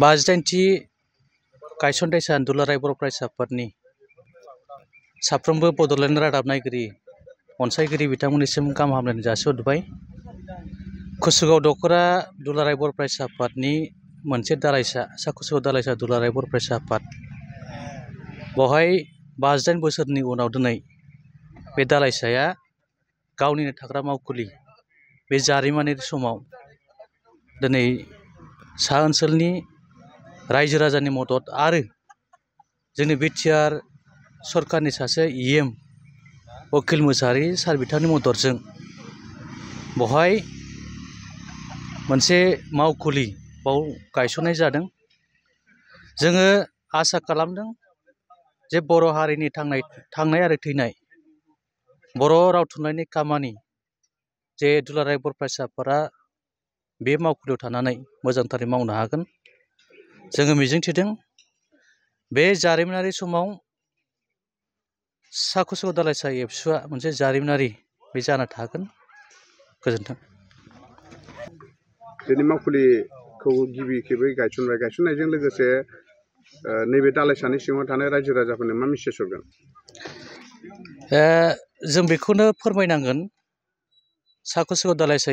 बाजिदाइनथि गायसनथाय सान दुलाराय बर' फरायसा आफादनि साफ्रोमबो बड'लेण्ड रादाब नायगिरि अनसायगिरि बिथांमोननिसिम गाहाम हामलायनाय जासिहरबाय। कुसुगाव दख'रा दुलाराय बर' फरायसा आफादनि मोनसे दालाइसा सा कुसुगाव दालाइसा दुलाराय बर' फरायसा आफाद बेवहाय 59 बोसोरनि उनाव दिनै बे दालाइसाया गावनिनो थाग्रा मावखुलि बे जारिमिनारि समाव दिनै सा ओनसोलनि रायजो राजानि मदद आरो जोंनि बिटिआर सरकारनि सासे इएम उकिल मोसाहारि सार बिथांनि मददजों बेवहाय मोनसे मावखुलि बाव गायसननाय जादों। जोङो आसा खालामदों जे बर' हारिनि थांनाय आरो थैनाय बर' राव थुनलाइनि खामानि जे दुलाराय बर' फरायसा आफादआ बे मावखुलियाव थानानै मोजांथारै मावनो हागोन। जोङो मिजिंथिदों बे जारिमिनारि समाव सा कुसुगाव दालाइसा एबसुआ मोनसे जारिमिनारि बे जाना थागोन। गोजोन्थों। दिनै मावखुलिखौ गिबि खेबै गायसनबाय। गायसननायजों लोगोसे नैबे दालाइसानि सिङाव थानाय रायजो राजाफोरनो मा मेसेज हरगोन? जों बेखौनो फोरमायनांगोन सा कुसुगाव दालाइसा